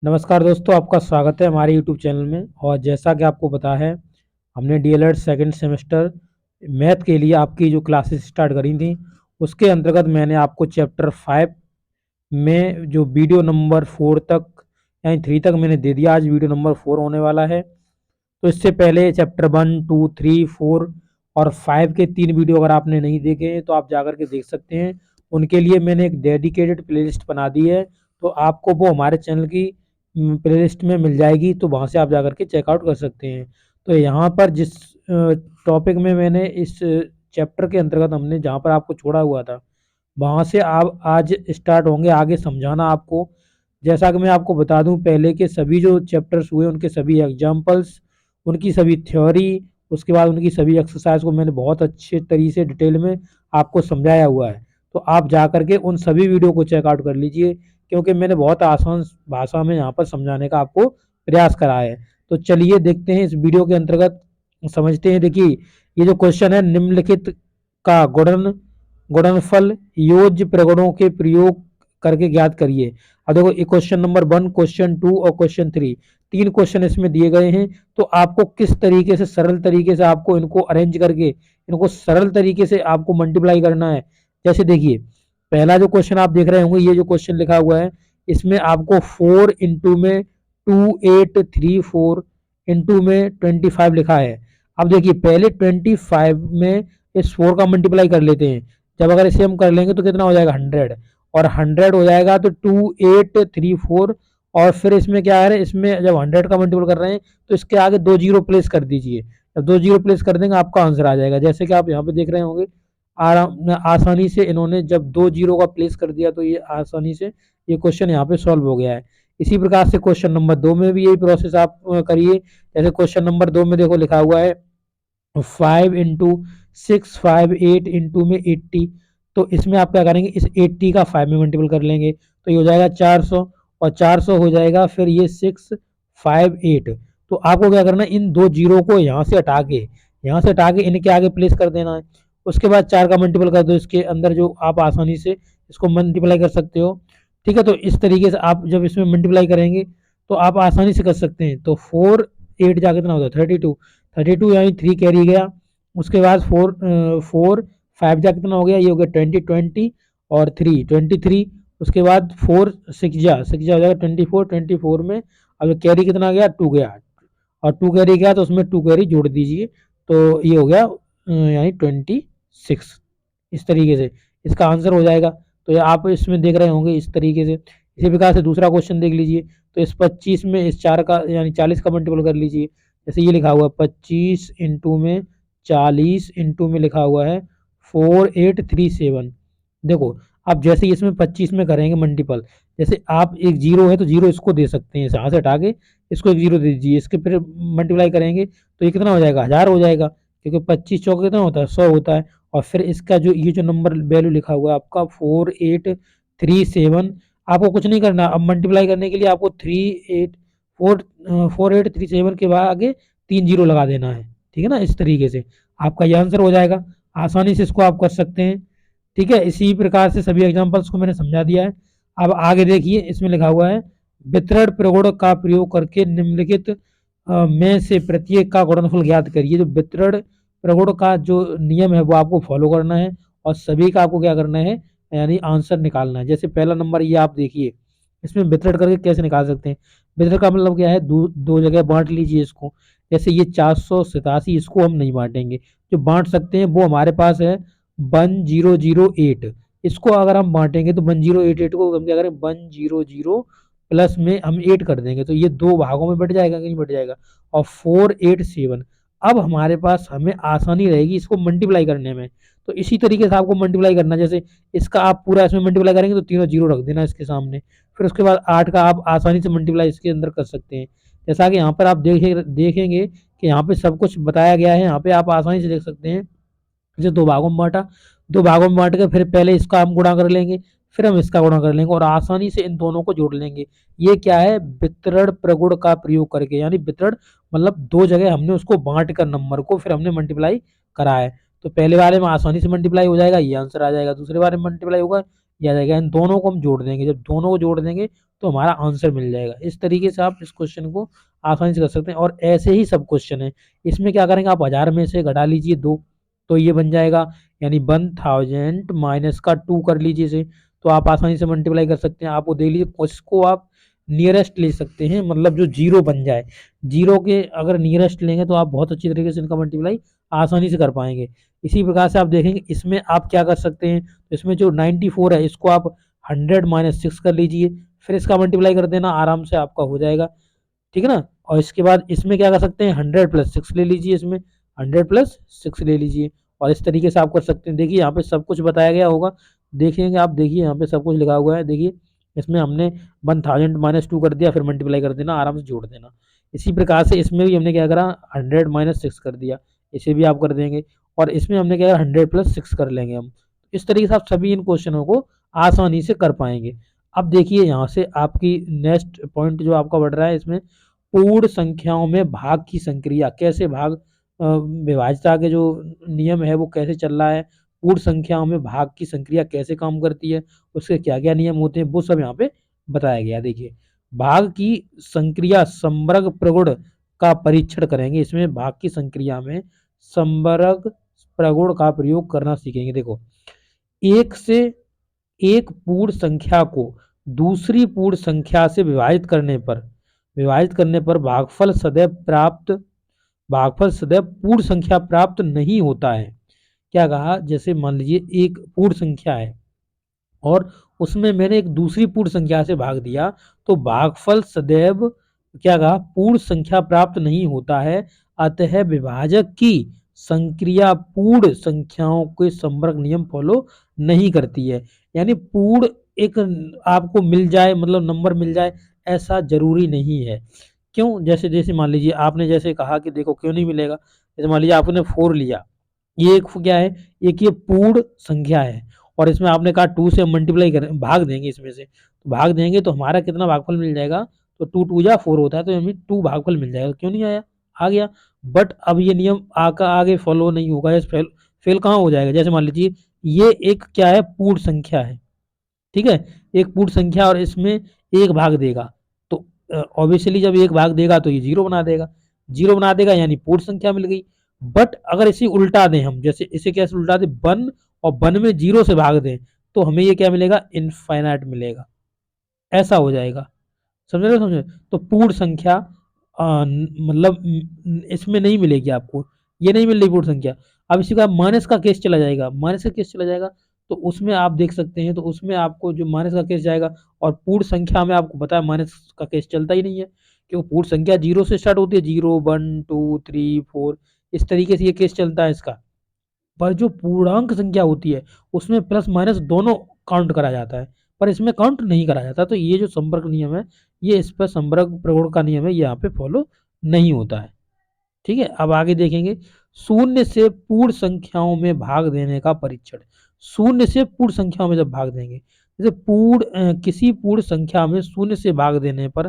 नमस्कार दोस्तों, आपका स्वागत है हमारे यूट्यूब चैनल में। और जैसा कि आपको पता है, हमने डीएलएड सेकंड सेमेस्टर मैथ के लिए आपकी जो क्लासेस स्टार्ट करी थी, उसके अंतर्गत मैंने आपको चैप्टर 5 में जो वीडियो नंबर 4 तक यानी 3 तक मैंने दे दिया। आज वीडियो नंबर 4 होने वाला है। तो इससे पहले चैप्टर 1, 2, 3, 4 और 5 के 3 वीडियो अगर आपने नहीं देखे हैं तो आप जाकर के देख सकते हैं। उनके लिए मैंने एक डेडिकेटेड प्लेलिस्ट बना दी है, तो आपको वो हमारे चैनल की प्लेलिस्ट में मिल जाएगी, तो वहाँ से आप जाकर के चेकआउट कर सकते हैं। तो यहाँ पर जिस टॉपिक में मैंने इस चैप्टर के अंतर्गत हमने जहाँ पर आपको छोड़ा हुआ था, वहाँ से आप आज स्टार्ट होंगे आगे समझाना आपको। जैसा कि मैं आपको बता दूं, पहले के सभी जो चैप्टर्स हुए उनके सभी एग्जाम्पल्स, उनकी सभी थ्योरी, उसके बाद उनकी सभी एक्सरसाइज को मैंने बहुत अच्छे तरीके से डिटेल में आपको समझाया हुआ है। तो आप जा करके उन सभी वीडियो को चेकआउट कर लीजिए, क्योंकि मैंने बहुत आसान भाषा में यहाँ पर समझाने का आपको प्रयास करा है। तो चलिए देखते हैं इस वीडियो के अंतर्गत, समझते हैं। देखिए, ये जो क्वेश्चन है, निम्नलिखित का गुणनफल योज्य प्रगुणों के प्रयोग करके ज्ञात करिए। अब देखो, ये क्वेश्चन नंबर 1, क्वेश्चन 2 और क्वेश्चन 3, 3 क्वेश्चन इसमें दिए गए हैं। तो आपको किस तरीके से, सरल तरीके से आपको इनको अरेंज करके, इनको सरल तरीके से आपको मल्टीप्लाई करना है। जैसे देखिए, पहला जो क्वेश्चन आप देख रहे होंगे, ये जो क्वेश्चन लिखा हुआ है, इसमें आपको 4 इंटू में 2834 इंटू में 25 लिखा है। अब देखिए, पहले 25 में इस 4 का मल्टीप्लाई कर लेते हैं। जब अगर इसे हम कर लेंगे तो कितना हो जाएगा, 100, और 100 हो जाएगा तो 2834, और फिर इसमें क्या है, इसमें जब 100 का मल्टीपल कर रहे हैं तो इसके आगे 2 जीरो प्लेस कर दीजिए। जब 2 जीरो प्लेस कर देंगे आपका आंसर आ जाएगा। जैसे कि आप यहाँ पे देख रहे होंगे, आसानी से इन्होंने जब 2 जीरो का प्लेस कर दिया तो ये आसानी से ये क्वेश्चन यहाँ पे सॉल्व हो गया है। इसी प्रकार से क्वेश्चन नंबर 2 में भी यही प्रोसेस आप करिए। जैसे क्वेश्चन नंबर 2 में देखो लिखा हुआ है 5 इंटू 658 इंटू में 80। तो इसमें आप क्या करेंगे, इस 80 का 5 में मल्टीपल कर लेंगे तो ये हो जाएगा 400, और 400 हो जाएगा फिर ये 658। तो आपको क्या करना है, इन 2 जीरो को यहाँ से हटा के इनके आगे प्लेस कर देना है। उसके बाद 4 का मल्टीपल कर दो इसके अंदर, जो आप आसानी से इसको मल्टीप्लाई कर सकते हो। ठीक है, तो इस तरीके से आप जब इसमें मल्टीप्लाई करेंगे तो आप आसानी से कर सकते हैं। तो 4 8 जा कितना होता है, 32, 32 यानी 3 कैरी गया। उसके बाद 4 5 जा कितना हो गया, ये हो गया 20, 20 और 3 23। उसके बाद 4 6 जा हो जाएगा 24, 24 में अब कैरी कितना गया, 2 गया, और 2 कैरी गया तो उसमें 2 कैरी जोड़ दीजिए, तो ये हो गया यानी 26। इस तरीके से इसका आंसर हो जाएगा। तो ये आप इसमें देख रहे होंगे इस तरीके से। इसी प्रकार से दूसरा क्वेश्चन देख लीजिए। तो इस 25 में इस 4 का यानी 40 का मल्टीपल कर लीजिए। जैसे ये लिखा हुआ है 25 इंटू में 40 इंटू में लिखा हुआ है 4837। देखो, आप जैसे ही इसमें 25 में करेंगे मल्टीपल, जैसे आप एक जीरो है तो जीरो इसको दे सकते हैं, यहाँ से हटा के इसको एक जीरो दे दीजिए। इसके फिर मल्टीप्लाई करेंगे तो ये कितना हो जाएगा, 1000 हो जाएगा, क्योंकि 25 चौका कितना होता है, 100 होता है। और फिर इसका जो ये जो नंबर वैल्यू लिखा हुआ है आपका 4837, आपको कुछ नहीं करना। अब मल्टीप्लाई करने के लिए आपको 4837 के बाद आगे 3 जीरो लगा देना है। ठीक है ना, इस तरीके से आपका ये आंसर हो जाएगा। आसानी से इसको आप कर सकते हैं। ठीक है, इसी प्रकार से सभी एग्जांपल्स को मैंने समझा दिया है। अब आगे देखिए, इसमें लिखा हुआ है वितरण प्रगुण का प्रयोग करके निम्नलिखित में से प्रत्येक का गुणनफल ज्ञात करिए। जो वितरण प्रगुण का जो नियम है वो आपको फॉलो करना है, और सभी का आपको क्या करना है, यानी आंसर निकालना है। जैसे पहला नंबर ये आप देखिए, इसमें वितरण करके कैसे निकाल सकते हैं। वितरण का मतलब क्या है, दो जगह बांट लीजिए इसको। जैसे ये 487, इसको हम नहीं बांटेंगे। जो बांट सकते हैं वो हमारे पास है 1008। इसको अगर हम बांटेंगे तो 1088 को हम क्या करें, 100 प्लस में हम 8 कर देंगे, तो ये 2 भागों में बट जाएगा कि नहीं बट जाएगा। और 487, अब हमारे पास हमें आसानी रहेगी इसको मल्टीप्लाई करने में। तो इसी तरीके से आपको मल्टीप्लाई करना, जैसे इसका आप पूरा इसमें मल्टीप्लाई करेंगे तो तीनों जीरो रख देना इसके सामने। फिर उसके बाद 8 का आप आसानी से मल्टीप्लाई इसके अंदर कर सकते हैं। जैसा कि यहाँ पर आप देखेंगे कि यहाँ पे सब कुछ बताया गया है। यहाँ पे आप आसानी से देख सकते हैं, जैसे 2 भागों में बांटा, 2 भागों में बांट के फिर पहले इसका हम गुणा कर लेंगे, फिर हम इसका गुणा कर लेंगे, और आसानी से इन दोनों को जोड़ लेंगे। ये क्या है, वितरण प्रगुण का प्रयोग करके, यानी वितरण मतलब 2 जगह हमने उसको बांट कर नंबर को फिर हमने मल्टीप्लाई करा है। तो पहले वाले में आसानी से मल्टीप्लाई हो जाएगा, ये आंसर आ जाएगा। दूसरे वाले में मल्टीप्लाई होगा, ये आ जाएगा। इन दोनों को हम जोड़ देंगे, जब दोनों को जोड़ देंगे तो हमारा आंसर मिल जाएगा। इस तरीके से आप इस क्वेश्चन को आसानी से कर सकते हैं। और ऐसे ही सब क्वेश्चन है। इसमें क्या करेंगे, आप 1000 में से घटा लीजिए 2, तो ये बन जाएगा, यानी 1000 माइनस का 2 कर लीजिए इसे, तो आप आसानी से मल्टीप्लाई कर सकते हैं। आप वो देख लीजिए, इसको आप नियरेस्ट ले सकते हैं, मतलब जो जीरो बन जाए, जीरो के अगर नियरेस्ट लेंगे तो आप बहुत अच्छी तरीके से इनका मल्टीप्लाई आसानी से कर पाएंगे। इसी प्रकार से आप देखेंगे इसमें आप क्या कर सकते हैं, तो इसमें जो 94 है इसको आप 100 माइनस 6 कर लीजिए, फिर इसका मल्टीप्लाई कर देना, आराम से आपका हो जाएगा। ठीक है ना। और इसके बाद इसमें क्या कर सकते हैं, 100 प्लस 6 ले लीजिए, इसमें 100 प्लस 6 ले लीजिए, और इस तरीके से आप कर सकते हैं। देखिए यहाँ पे सब कुछ बताया गया होगा, देखेंगे आप, देखिए यहाँ पे सब कुछ लिखा हुआ है। देखिए इसमें हमने 1000 माइनस 2 कर दिया, फिर मल्टीप्लाई कर देना, आराम से जोड़ देना। इसी प्रकार से इसमें भी हमने क्या करा, 100 माइनस 6 कर दिया, इसे भी आप कर देंगे। और इसमें हमने क्या, 100 प्लस 6 कर लेंगे हम। इस तरीके से आप सभी इन क्वेश्चनों को आसानी से कर पाएंगे। अब देखिए यहाँ से आपकी नेक्स्ट पॉइंट जो आपका बढ़ रहा है, इसमें पूर्ण संख्याओं में भाग की संक्रिया कैसे, भाग विभाज्यता के जो नियम है वो कैसे चल रहा है, पूर्ण संख्याओं में भाग की संक्रिया कैसे काम करती है, उसके क्या क्या नियम होते हैं, वो सब यहाँ पे बताया गया। देखिए भाग की संक्रिया संवर्ग प्रगुण का परीक्षण करेंगे। इसमें भाग की संक्रिया में संवर्ग प्रगुण का प्रयोग करना सीखेंगे। देखो, एक से एक पूर्ण संख्या को दूसरी पूर्ण संख्या से विभाजित करने पर भागफल सदैव पूर्ण संख्या प्राप्त नहीं होता है। क्या कहा, जैसे मान लीजिए एक पूर्ण संख्या है और उसमें मैंने एक दूसरी पूर्ण संख्या से भाग दिया, तो भागफल सदैव क्या कहा, पूर्ण संख्या प्राप्त नहीं होता है। अतः विभाजक की संक्रिया पूर्ण संख्याओं के संवर्ग नियम फॉलो नहीं करती है। यानी पूर्ण एक आपको मिल जाए, मतलब नंबर मिल जाए, ऐसा जरूरी नहीं है। क्यों, जैसे जैसे मान लीजिए आपने जैसे कहा कि देखो क्यों नहीं मिलेगा, जैसे मान लीजिए आपने 4 लिया, ये एक क्या है, एक ये पूर्ण संख्या है, और इसमें आपने कहा 2 से मल्टीप्लाई करें, भाग देंगे, इसमें से तो भाग देंगे तो हमारा कितना भागफल मिल जाएगा, तो 2 2 जा 4 होता है, तो हमें 2 भागफल मिल जाएगा। क्यों नहीं आया, आ गया। बट अब ये नियम आगे फॉलो नहीं होगा, ये फेल फेल कहाँ हो जाएगा। जैसे मान लीजिए ये एक क्या है, पूर्ण संख्या है, ठीक है, एक पूर्ण संख्या, और इसमें एक भाग देगा, तो ऑब्वियसली जब एक भाग देगा तो ये जीरो बना देगा, जीरो बना देगा, यानी पूर्ण संख्या मिल गई। बट अगर इसे उल्टा दें हम, जैसे इसे कैसे उल्टा दें, 1 और 1 में जीरो से भाग दें, तो हमें ये क्या मिलेगा, इनफाइनाइट मिलेगा, ऐसा हो जाएगा। समझ रहे हो, समझे। तो पूर्ण संख्या मतलब इसमें नहीं मिलेगी आपको, ये नहीं मिल रही पूर्ण संख्या। अब इसी का माइनस का केस चला जाएगा, माइनस का केस चला जाएगा, तो उसमें आप देख सकते हैं, तो उसमें आपको जो माइनस का केस जाएगा, और पूर्ण संख्या में आपको पता है माइनस का केस चलता ही नहीं है, क्योंकि पूर्ण संख्या जीरो से स्टार्ट होती है, 0 1 2 3 4, इस तरीके से ये केस चलता है इसका। पर जो पूर्णांक संख्या होती है उसमें प्लस माइनस दोनों काउंट करा जाता है, पर इसमें काउंट नहीं करा जाता। तो ये जो संपर्क नियम है, ये इस पर संपर्क प्रगुण का नियम है, ये यहाँ पे फॉलो नहीं होता है। ठीक है, अब आगे देखेंगे, शून्य से पूर्ण संख्याओं में भाग देने का परीक्षण। शून्य से पूर्ण संख्याओं में जब भाग देंगे, जैसे किसी पूर्ण संख्या में शून्य से भाग देने पर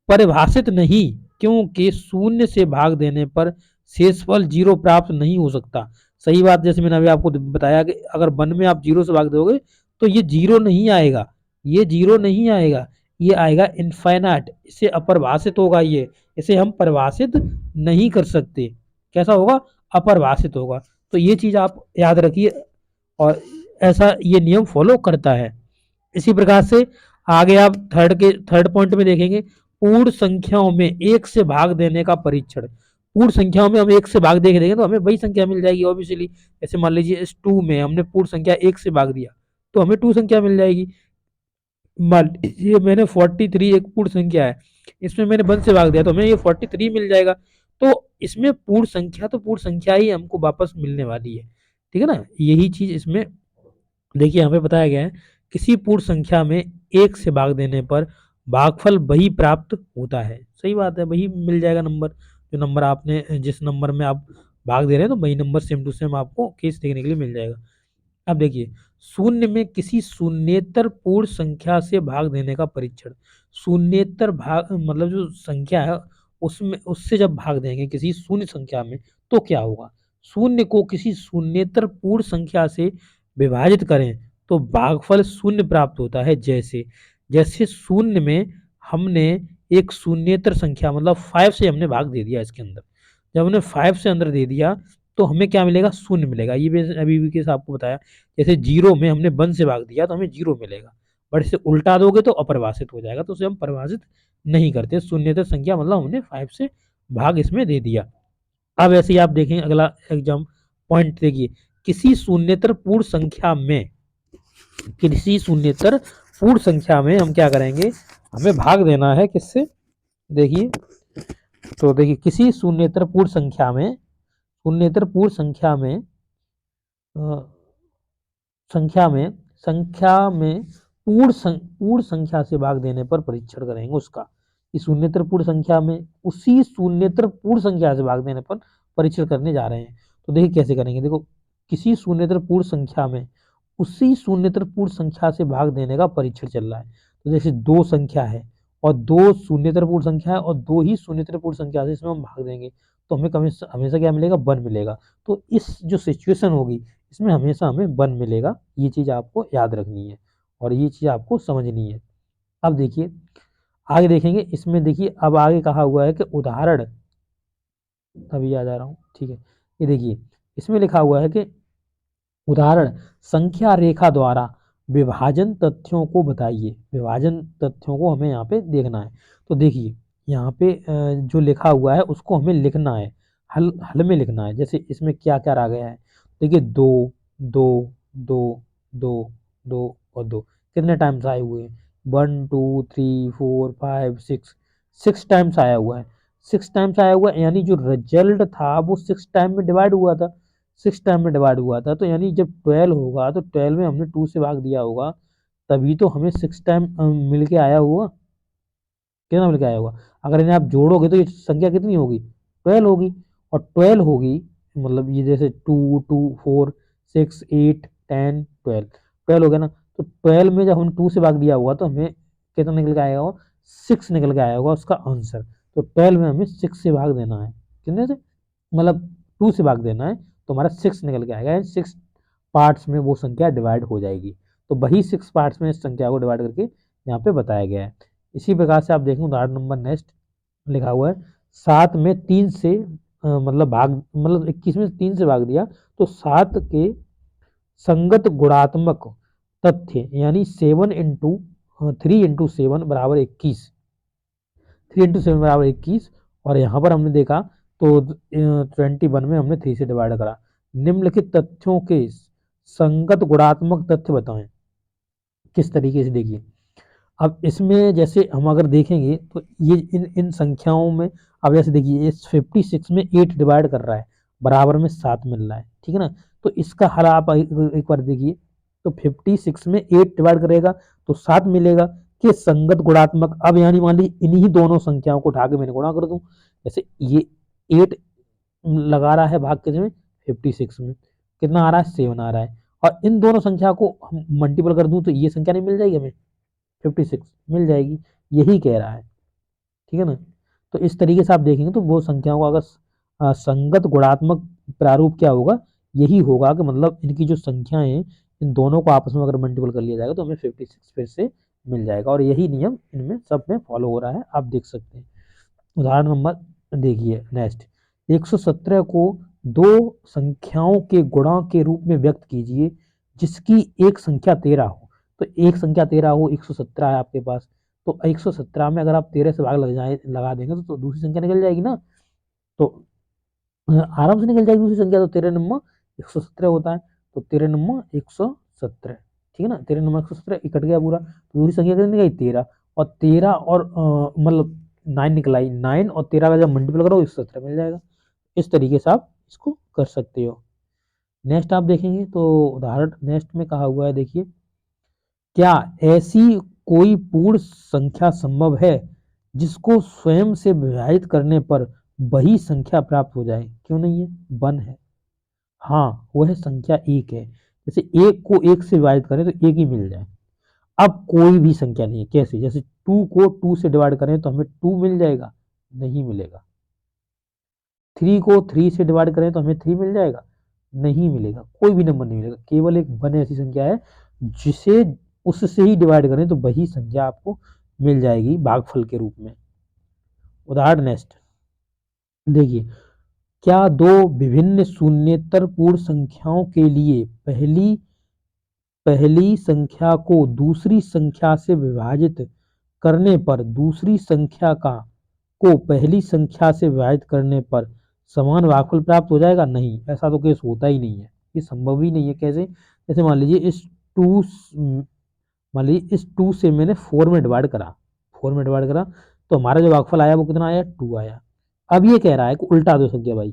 परिभाषित नहीं, क्योंकि शून्य से भाग देने पर शेषफल जीरो प्राप्त नहीं हो सकता। सही बात, जैसे मैंने अभी आपको बताया कि अगर 1 में आप जीरो से भाग दोगे तो ये जीरो नहीं आएगा, ये जीरो नहीं आएगा, ये आएगा इनफाइनाइट, इससे अपरिभाषित होगा ये, इसे हम परिभाषित नहीं कर सकते। कैसा होगा, अपरिभाषित होगा। तो ये चीज आप याद रखिए, और ऐसा ये नियम फॉलो करता है। इसी प्रकार से आगे आप थर्ड पॉइंट में देखेंगे, पूर्ण संख्याओं में एक से भाग देने का परीक्षण। पूर्ण संख्याओं में हम एक से भाग दे के देखें तो हमें वही संख्या मिल जाएगी ऑब्वियसली। जैसे मान लीजिए इस 2 में हमने पूर्ण संख्या एक से भाग दिया, तो हमें 2 संख्या मिल जाएगी। मान लीजिए मैंने 43 एक पूर्ण संख्या है, इसमें मैंने 1 से भाग दिया, तो हमें ये 43 मिल जाएगा। तो इसमें पूर्ण संख्या तो पूर्ण संख्या ही हमको वापस मिलने वाली है। ठीक है ना, यही चीज इसमें देखिए यहाँ पे बताया गया है, किसी पूर्ण संख्या में एक से भाग देने पर भागफल वही प्राप्त होता है। सही बात है, वही मिल जाएगा नंबर, जो नंबर आपने, जिस नंबर में आप भाग दे रहे हैं, तो वही नंबर सेम टू सेम आपको केस देखने के लिए मिल जाएगा। अब देखिए, शून्य में किसी शून्येतर पूर्ण संख्या से भाग देने का परीक्षण। शून्येतर भाग मतलब जो संख्या है उसमें, उससे जब भाग देंगे किसी शून्य संख्या में, तो क्या होगा, शून्य को किसी शून्येतर पूर्ण संख्या से विभाजित करें तो भागफल शून्य प्राप्त होता है। जैसे जैसे शून्य में हमने एक शून्येतर संख्या मतलब 5 से हमने भाग दे दिया इसके अंदर। जब हमने 5 से अंदर दे दिया तो हमें क्या मिलेगा? शून्य मिलेगा। ये भी अभी भी केस आपको बताया। जैसे 0 में हमने 1 से भाग दिया तो हमें 0 मिलेगा। बट इसे उल्टा दोगे तो अपरिभाषित हो जाएगा, तो उसे हम परिभाषित नहीं करते। शून्येतर संख्या मतलब हमने 5 से भाग इसमें दे दिया। अब ऐसे ही आप देखें अगला एग्जाम पॉइंट देखिए, किसी शून्येतर पूर्ण संख्या में किसी शून्येतर पूर्ण संख्या में हम क्या करेंगे? हमें भाग देना है किससे? देखिए, तो देखिए किसी शून्येतर पूर्ण संख्या में शून्येतर पूर्ण अ, संख्या में पूर्ण संख्या से भाग देने पर परीक्षण करेंगे उसका। इस शून्येतर पूर्ण संख्या में उसी शून्येतर पूर्ण संख्या से भाग देने पर परीक्षण करने जा रहे हैं। तो देखिए कैसे करेंगे। देखो, किसी शून्येतर पूर्ण संख्या में उसी शून्येतर पूर्ण संख्या से भाग देने का परीक्षण चल रहा है। तो जैसे दो संख्या है और दो शून्येतर पूर्ण संख्या है और दो ही शून्येतर पूर्ण संख्या से इसमें हम भाग देंगे तो हमें हमेशा क्या मिलेगा? 1 मिलेगा। तो इस जो सिचुएशन होगी इसमें हमेशा हमें 1 मिलेगा। ये चीज़ आपको याद रखनी है और ये चीज़ आपको समझनी है। अब देखिए आगे देखेंगे। इसमें देखिए अब आगे कहा हुआ है कि उदाहरण, अभी याद आ रहा हूँ, ठीक है। ये देखिए इसमें लिखा हुआ है कि उदाहरण संख्या रेखा द्वारा विभाजन तथ्यों को बताइए। विभाजन तथ्यों को हमें यहाँ पे देखना है। तो देखिए यहाँ पे जो लिखा हुआ है उसको हमें लिखना है, हल में लिखना है। जैसे इसमें क्या क्या आ गया है, देखिए 2 2 2 2 2 और 2 कितने टाइम्स आए हुए हैं? 1 2 3 4 5 6 6 टाइम्स आया हुआ है। 6 टाइम्स आया हुआ है यानी जो रिजल्ट था वो 6 टाइम में डिवाइड हुआ था। 6 टाइम में डिवाइड हुआ था, तो यानी जब 12 होगा तो 12 में हमने 2 से भाग दिया होगा, तभी तो हमें 6 टाइम मिल के आया होगा। कितना मिल के आया होगा? अगर इन्हें आप जोड़ोगे तो ये संख्या कितनी होगी? 12 होगी। और 12 होगी मतलब ये जैसे 2 2 4 6 8 10 12 12 हो गया ना। तो 12 में जब हम 2 से भाग दिया होगा तो हमें कितना निकल के आएगा? 6 निकल के आया होगा उसका आंसर। तो 12 में हमें 6 से भाग देना है। कितने से? मतलब 2 से भाग देना है तो हमारा 6 निकल के आएगा। 6 पार्ट्स में वो संख्या डिवाइड हो जाएगी। तो वही 6 पार्ट्स में इस संख्या को डिवाइड करके यहाँ पे बताया गया है। इसी प्रकार से आप देखें उदाहरण नंबर नेक्स्ट लिखा हुआ है 7 में 3 से मतलब भाग मतलब 21 में 3 से भाग दिया तो 7 के संगत गुणात्मक तथ्य यानी 7 इंटू 3 इंटू 7 बराबर 21। 3 इंटू 7 बराबर 21 और यहाँ पर हमने देखा तो 21 में हमने 3 से डिवाइड करा। निम्नलिखित तथ्यों के संगत गुणात्मक तथ्य बताएं। किस तरीके से? देखिए अब इसमें जैसे हम अगर देखेंगे तो ये इन इन संख्याओं में अब जैसे देखिए इस 56 में 8 डिवाइड कर रहा है, बराबर में 7 मिल रहा है, ठीक है ना। तो इसका हल आप एक बार देखिए। तो 56 में 8 डिवाइड करेगा तो 7 मिलेगा कि संगत गुणात्मक। अब यानी मान ली इन्हीं दोनों संख्याओं को उठा के मैंने गुणा कर दूं। जैसे ये 8 लगा रहा है भाग किसमें? 56 में। कितना आ रहा है? 7 आ रहा है। और इन दोनों संख्या को हम मल्टीपल कर दूं तो ये संख्या नहीं मिल जाएगी हमें? 56 मिल जाएगी। यही कह रहा है, ठीक है ना। तो इस तरीके से आप देखेंगे तो वो संख्याओं का अगर संगत गुणात्मक प्रारूप क्या होगा? यही होगा कि मतलब इनकी जो संख्याएं हैं इन दोनों को आपस में अगर मल्टीपल कर लिया जाएगा तो हमें 56 फिर से मिल जाएगा। और यही नियम इनमें सब में फॉलो हो रहा है, आप देख सकते हैं। उदाहरण नंबर देखिए नेक्स्ट, 117 को दो संख्याओं के गुणा के रूप में व्यक्त कीजिए जिसकी एक संख्या 13 हो। तो एक संख्या 13 हो, 117 है आपके पास, तो 117 में अगर आप 13 से भाग लगा देंगे तो दूसरी संख्या निकल जाएगी ना। तो आराम से निकल जाएगी दूसरी संख्या। तो 13 नंबर 117 होता है। तो 13 नंबर 117, ठीक है ना। 13 नंबर 117 कट गया पूरा, तो दूसरी संख्या कितनी निकली? 13। और 13 और मतलब 9 निकल आई। 9 और 13 का जब मल्टीपल करो 117 मिल जाएगा। इस तरीके से आप इसको कर सकते हो। नेक्स्ट आप देखेंगे तो उदाहरण नेक्स्ट में कहा हुआ है, देखिए क्या ऐसी कोई पूर्ण संख्या संभव है जिसको स्वयं से विभाजित करने पर वही संख्या प्राप्त हो जाए? क्यों नहीं है? 1 है। हाँ, वह संख्या 1 है। जैसे 1 को 1 से विभाजित करें तो 1 ही मिल जाए। अब कोई भी संख्या नहीं है। कैसे? जैसे 2 को 2 से डिवाइड करें तो हमें 2 मिल जाएगा? नहीं मिलेगा। 3 को 3 से डिवाइड करें तो हमें 3 मिल जाएगा? नहीं मिलेगा। कोई भी नंबर नहीं मिलेगा। केवल एक 1 ऐसी संख्या है जिसे उससे ही डिवाइड करें तो वही संख्या आपको मिल जाएगी भागफल के रूप में। उदाहरण नेक्स्ट देखिए, क्या दो विभिन्न शून्येतर पूर्ण संख्याओं के लिए पहली संख्या को दूसरी संख्या से विभाजित करने पर दूसरी संख्या को पहली संख्या से विभाजित करने पर समान भागफल प्राप्त हो जाएगा? नहीं, ऐसा तो केस होता ही नहीं है, ये संभव ही नहीं है। कैसे? जैसे टू मान लीजिए इस 2 से मैंने 4 में डिवाइड करा, 4 में डिवाइड करा तो हमारा जो भागफल आया वो कितना आया? 2 आया। अब ये कह रहा है कि उल्टा दो संख्या भाई,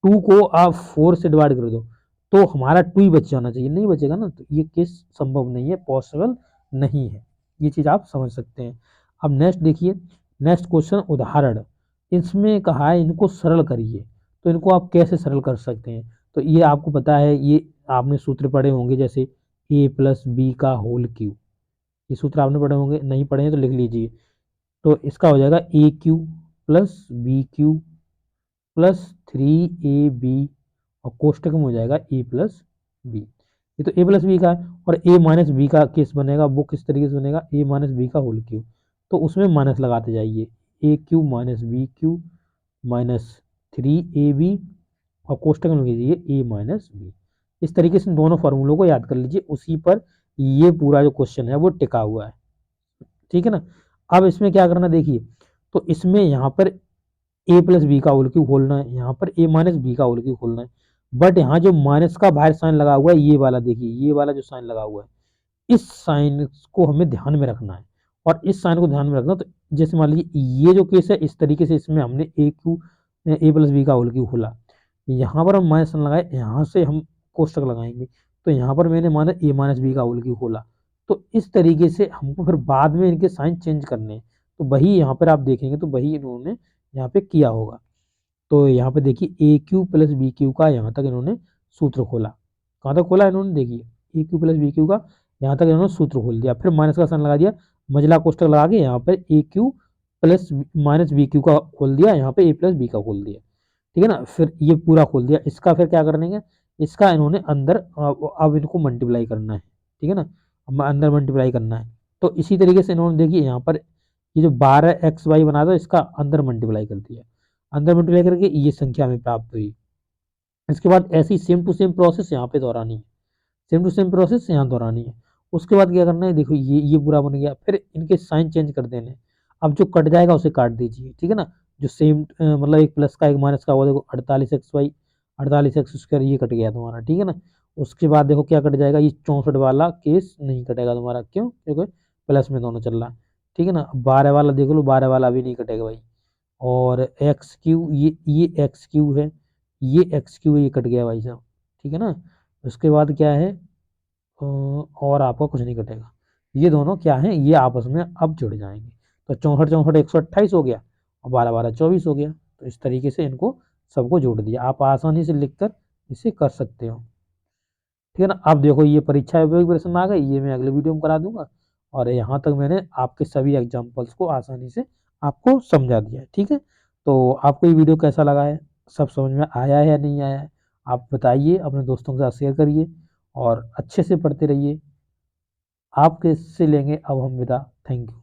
2 को आप 4 से डिवाइड कर दो तो हमारा 2 ही बच जाना चाहिए, नहीं बचेगा ना, तो ये केस संभव नहीं है, पॉसिबल नहीं है। ये चीज आप समझ सकते हैं। अब नेक्स्ट देखिए, नेक्स्ट क्वेश्चन उदाहरण, इसमें कहा है इनको सरल करिए, तो इनको आप कैसे सरल कर सकते हैं? तो ये आपको पता है, ये आपने सूत्र पढ़े होंगे, जैसे a प्लस बी का होल क्यूब, ये सूत्र आपने पढ़े होंगे, नहीं पढ़े हैं तो लिख लीजिए। तो इसका हो जाएगा A cube plus B cube plus 3ab और कोष्टक में हो जाएगा ए प्लस बी। ये तो ए प्लस बी का है, और ए माइनस बी का केस बनेगा, वो किस तरीके से बनेगा? ए माइनस बी का होल क्यूब, तो उसमें माइनस लगाते जाइए, A cube minus B cube minus 3ab और कोष्टक में लीजिए ए माइनस बी। इस तरीके से दोनों फॉर्मूलों को याद कर लीजिए, उसी पर ये पूरा जो क्वेश्चन है वो टिका हुआ है, ठीक है ना। अब इसमें क्या करना देखिए, तो इसमें यहाँ पर ए प्लस बी का होल क्यूब खोलना है, यहाँ पर ए माइनस बी का होल क्यूब खोलना है, बट यहाँ जो माइनस का बाहर साइन लगा हुआ है, ये वाला देखिए, ये वाला जो साइन लगा हुआ है, इस साइन को हमें ध्यान में रखना है, और इस साइन को ध्यान में रखना। तो जैसे मान लीजिए ये जो केस है, इस तरीके से इसमें हमने ए प्लस बी का होल क्यूब खोला, यहाँ पर हम माइनस साइन लगाए, यहाँ से हम कोष्टक लगाएंगे, तो यहाँ पर मैंने माना ए माइनस बी का होल क्यूब खोला। तो इस तरीके से हमको फिर बाद में इनके साइन चेंज करने हैं, तो वही यहाँ पर आप देखेंगे तो वही इन्होंने यहाँ पे किया होगा। तो यहाँ पे देखिए ए क्यू प्लस बी क्यू का यहाँ तक इन्होंने सूत्र खोला, कहाँ तक खोला इन्होंने? देखिए ए क्यू प्लस बी क्यू का यहाँ तक इन्होंने सूत्र खोल दिया, फिर माइनस का साइन लगा दिया, मझला कोष्टक लगा के यहाँ पर A cube plus minus B cube का खोल दिया, यहाँ पे ए प्लस बी का खोल दिया, ठीक है ना। फिर ये पूरा खोल दिया, इसका फिर क्या करेंगे, इसका इन्होंने अंदर अब इनको मल्टीप्लाई करना है, ठीक है ना, अब अंदर मल्टीप्लाई करना है। तो इसी तरीके से इन्होंने देखिए यहाँ पर ये जो 12xy बना था, इसका अंदर मल्टीप्लाई कर दिया, अंदर मल्टीप्लाई करके ये संख्या हमें प्राप्त हुई। इसके बाद ऐसी सेम टू सेम प्रोसेस यहाँ पे दोहरानी है, सेम टू सेम प्रोसेस यहाँ दोहरानी है। उसके बाद क्या करना है, देखो ये पूरा बन गया, फिर इनके साइन चेंज कर देने। अब जो कट जाएगा उसे काट दीजिए, ठीक है ना, जो सेम मतलब एक प्लस का एक माइनस का हुआ, देखो 48xy 48x² ये कट गया तुम्हारा, ठीक है ना। उसके बाद देखो क्या कट जाएगा, ये 64 वाला केस नहीं कटेगा तुम्हारा, क्यों? क्योंकि प्लस में दोनों चल रहा है, ठीक है ना। 12 वाला देख लो, 12 वाला भी नहीं कटेगा भाई, और एक्स क्यू, ये एक्स क्यू है, ये एक्स क्यू, ये कट गया भाई साहब, ठीक है ना। उसके बाद क्या है, और आपका कुछ नहीं कटेगा, ये दोनों क्या है, ये आपस में अब जुड़ जाएंगे, तो 64 64 128 हो गया, और 12 12 24 हो गया। तो इस तरीके से इनको सबको जोड़ दिया, आप आसानी से लिखकर इसे कर सकते हो, ठीक है ना। अब देखो ये परीक्षा उपयोगी प्रश्न आ गए, ये मैं अगले वीडियो में करा दूंगा, और यहाँ तक मैंने आपके सभी एग्जाम्पल्स को आसानी से आपको समझा दिया है, ठीक है। तो आपको ये वीडियो कैसा लगा है, सब समझ में आया है या नहीं आया है, आप बताइए, अपने दोस्तों के साथ शेयर करिए, और अच्छे से पढ़ते रहिए। आपके से लेंगे अब हम विदा, थैंक यू।